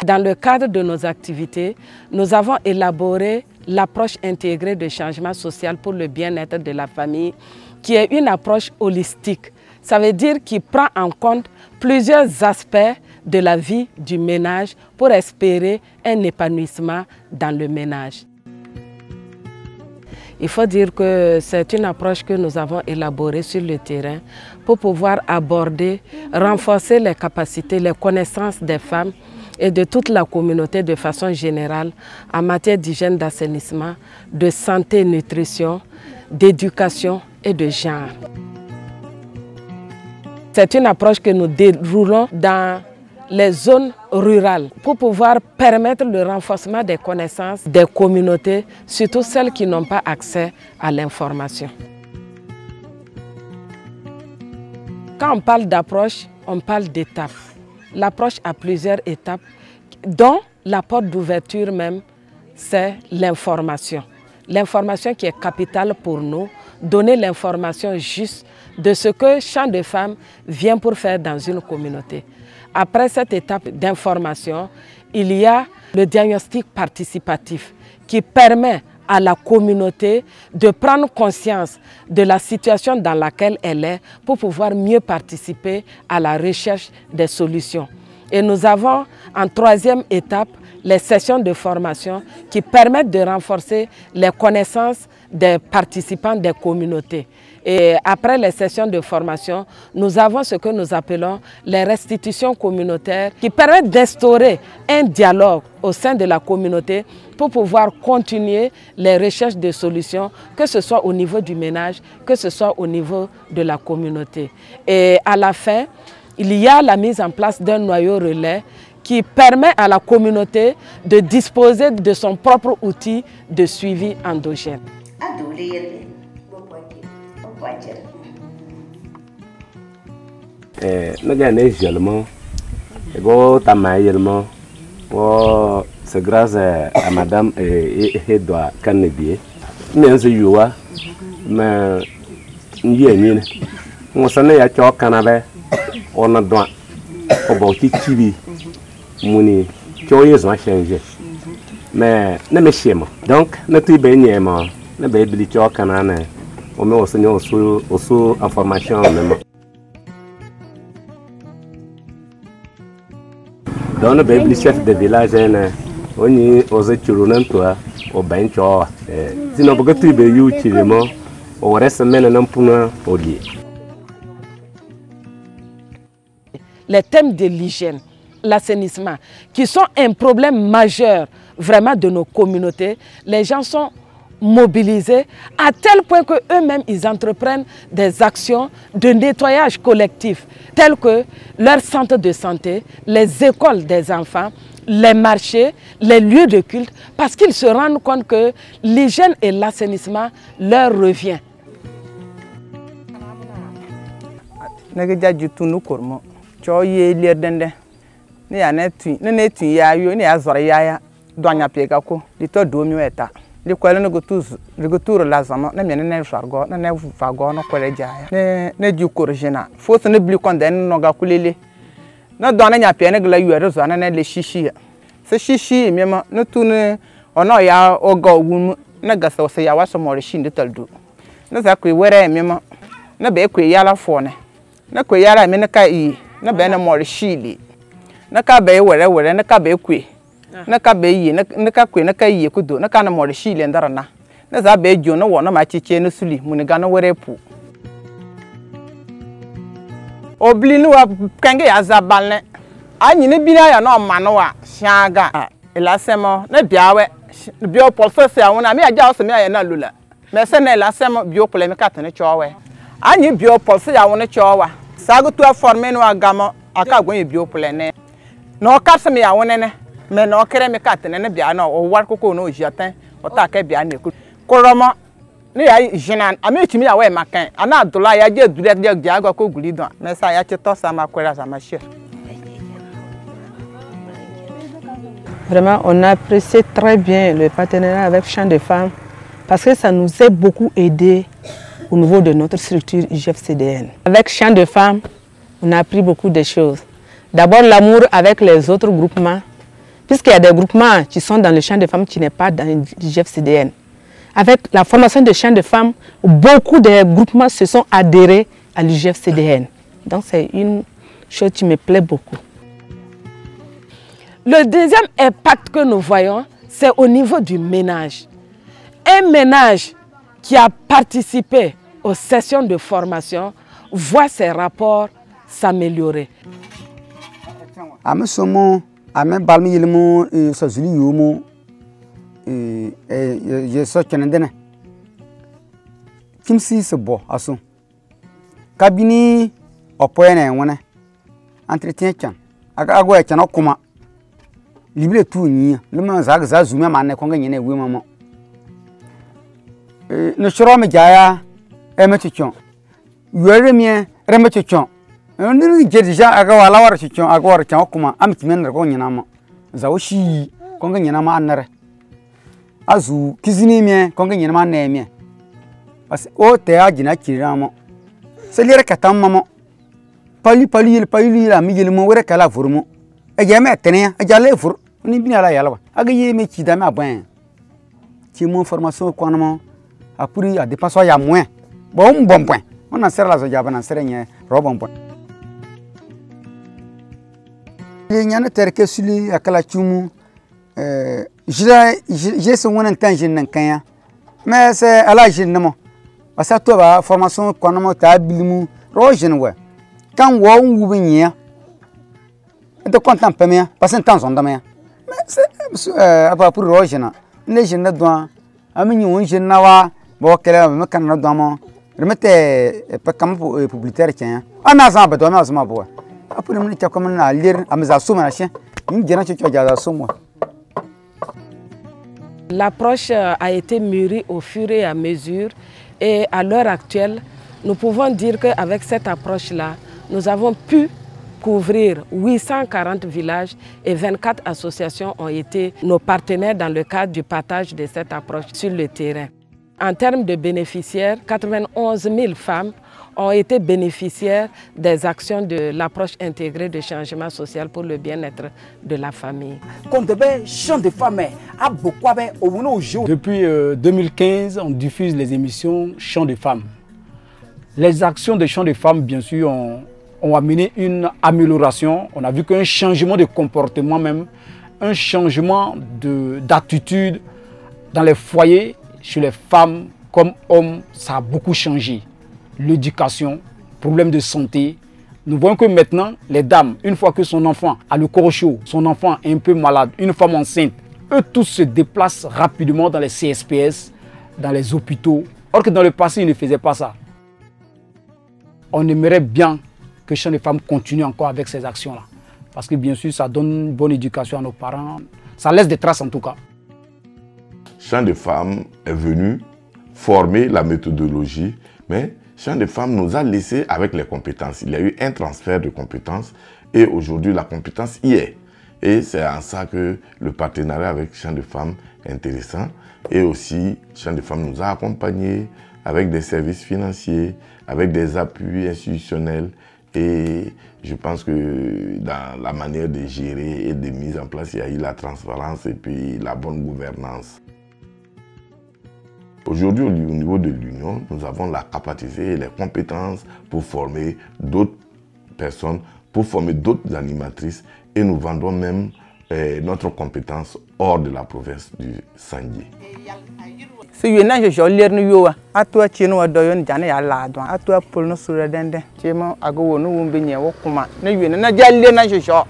Dans le cadre de nos activités, nous avons élaboré l'approche intégrée de changement social pour le bien-être de la famille, qui est une approche holistique. Ça veut dire qu'il prend en compte plusieurs aspects de la vie du ménage pour espérer un épanouissement dans le ménage. Il faut dire que c'est une approche que nous avons élaborée sur le terrain pour pouvoir aborder, renforcer les capacités, les connaissances des femmes et de toute la communauté de façon générale en matière d'hygiène, d'assainissement, de santé et nutrition, d'éducation et de genre. C'est une approche que nous déroulons dans les zones rurales pour pouvoir permettre le renforcement des connaissances des communautés, surtout celles qui n'ont pas accès à l'information. Quand on parle d'approche, on parle d'étapes. L'approche a plusieurs étapes, dont la porte d'ouverture même, c'est l'information. L'information qui est capitale pour nous, donner l'information juste de ce que Champ de Femmes vient pour faire dans une communauté. Après cette étape d'information, il y a le diagnostic participatif qui permet à la communauté de prendre conscience de la situation dans laquelle elle est pour pouvoir mieux participer à la recherche des solutions. Et nous avons en troisième étape les sessions de formation qui permettent de renforcer les connaissances des participants des communautés. Et après les sessions de formation, nous avons ce que nous appelons les restitutions communautaires qui permettent d'instaurer un dialogue au sein de la communauté pour pouvoir continuer les recherches de solutions, que ce soit au niveau du ménage, que ce soit au niveau de la communauté. Et à la fin, il y a la mise en place d'un noyau relais qui permet à la communauté de disposer de son propre outil de suivi endogène. C'est grâce à Madame Edouard Kanebier. Mais je youa, mais n'y on s'en est à Tchao Canada, on a droit au boutique Chibi, Mouni, Tchoyes ont changé. Mais ne me chie donc, ne t'y baignez moi, ne baby Tchao Canada, on met au seigneur sous information même. Dans le baby chef de village, on y osait tuer toi au bain. Sinon, pour que tu aies eu tirement, au reste, maintenant, pour nous, les thèmes de l'hygiène, l'assainissement, qui sont un problème majeur vraiment de nos communautés, les gens sont mobilisés à tel point qu'eux-mêmes ils entreprennent des actions de nettoyage collectif tels que leurs centres de santé, les écoles des enfants, les marchés, les lieux de culte, parce qu'ils se rendent compte que l'hygiène et l'assainissement leur revient. Les collègues ne goûtent la zama, ne viennent jargon, ne vagon, ne collègue, ne du corrigena. Faut se ne plus condamner nos gaculés. Ne donne à peine que la URS en les chichi. Ce chichi, même, ne tourne on a ya au go, ne gasse au Sayawa some machine de Taldo. Ne sacré where même, ne beque yala fone. Ne quayala menakai, ne bena more shili. Ne cabe where ne cabe que. Na ka be yi na ka kwe na ka yi kudo na ka na mo shi le ndara na na za be jo na wo na ma chiche no suli mu ni ga na were pu obli ni wa kange ya za balne anyi ne bi na ya na ma no wa shaga ela semo na biawe bio polso se awon na me aja o se me ya na lula me se na ela semo bio pole me ka tane chowe anyi bio polso ya won chowa sagu tu former no agamo aka gwen bio pole ne no ka se me ya won ne mais non, créer mes cartes, n'est bien non, au voir coco no j'attends, au taquet bien écoute. Coroma, ni a genan, a mis tu m'y away maquin, a n'a de la ya dit du diago co glidon, mais ça y a tout ça ma couleur à ma chère. Vraiment, on a apprécié très bien le partenariat avec Champ de Femmes parce que ça nous a beaucoup aidé au niveau de notre structure IGF-CDN. Avec Champ de Femmes, on a appris beaucoup de choses. D'abord l'amour avec les autres groupements, puisqu'il y a des groupements qui sont dans le Champ de Femmes qui n'est pas dans l'IGF-CDN. Avec la formation de Champ de Femmes, beaucoup de groupements se sont adhérés à l'IGF-CDN. Donc c'est une chose qui me plaît beaucoup. Le deuxième impact que nous voyons, c'est au niveau du ménage. Un ménage qui a participé aux sessions de formation voit ses rapports s'améliorer. Kabini opoyene wona entretien chan ago e chan okuma libre tu nyi lema za zuma manne konga nyene wi mama no shoro me jaya e mechichon yore mie re mechichon ni jedija aga wala war chichon aga war chan okuma amtimen re ko nyina ma za oshi konga nyina ma anere azu kizini mie konga nyina ma na mie parce o te agina kiramo se lire katam mama pali la mi yelmo wore kala furmo e jeme tenia e jale fur ni bini ala yalwa aga yeme chi da ma ban chi mo formation ko no a puri a dépasso ya moins bon point on a serre la so jaba na serre nye ro bon point le nyane terke suli akala chumu je se wona tangin nan kanya mais c'est ala jinemo asa to ba formation ko no ta bilimu ro jinwe quand on ouvre nia de content pemia parce que temps on mais c'est pour rojena les jeunes doit amini on jeune wa bo kele me kan na do mo remete pe kam publicitaire tien ana za ba do me asma bo après me tia comme na lire amza suma na chien ni jena cho ja suma. L'approche a été mûrie au fur et à mesure et à l'heure actuelle, nous pouvons dire qu'avec cette approche-là, nous avons pu couvrir 840 villages et 24 associations ont été nos partenaires dans le cadre du partage de cette approche sur le terrain. En termes de bénéficiaires, 91 000 femmes ont été bénéficiaires des actions de l'approche intégrée de changement social pour le bien-être de la famille. Depuis 2015, on diffuse les émissions Chants de femmes. Les actions de Chants de femmes, bien sûr, ont amené une amélioration. On a vu qu'un changement de comportement même, un changement d'attitude dans les foyers, chez les femmes comme hommes, ça a beaucoup changé. L'éducation, problème de santé. Nous voyons que maintenant, les dames, une fois que son enfant a le corps chaud, son enfant est un peu malade, une femme enceinte, eux tous se déplacent rapidement dans les CSPS, dans les hôpitaux. Or que dans le passé, ils ne faisaient pas ça. On aimerait bien que Chants de femmes continue encore avec ces actions-là. Parce que bien sûr, ça donne une bonne éducation à nos parents. Ça laisse des traces en tout cas. Chants de femmes est venu former la méthodologie, mais Chants de femmes nous a laissé avec les compétences. Il y a eu un transfert de compétences et aujourd'hui la compétence y est. Et c'est en ça que le partenariat avec Chants de femmes est intéressant. Et aussi, Chants de femmes nous a accompagnés avec des services financiers, avec des appuis institutionnels. Et je pense que dans la manière de gérer et de mise en place, il y a eu la transparence et puis la bonne gouvernance. Aujourd'hui, au niveau de l'Union, nous avons la capacité et les compétences pour former d'autres personnes, pour former d'autres animatrices et nous vendons même notre compétence hors de la province du Sandji. Si vous avez un lire nous à toi chino à doyon jane ya la à toi pour nous sur le dende chemo ago no wumbi nye wo kuma na yue na jali na jojo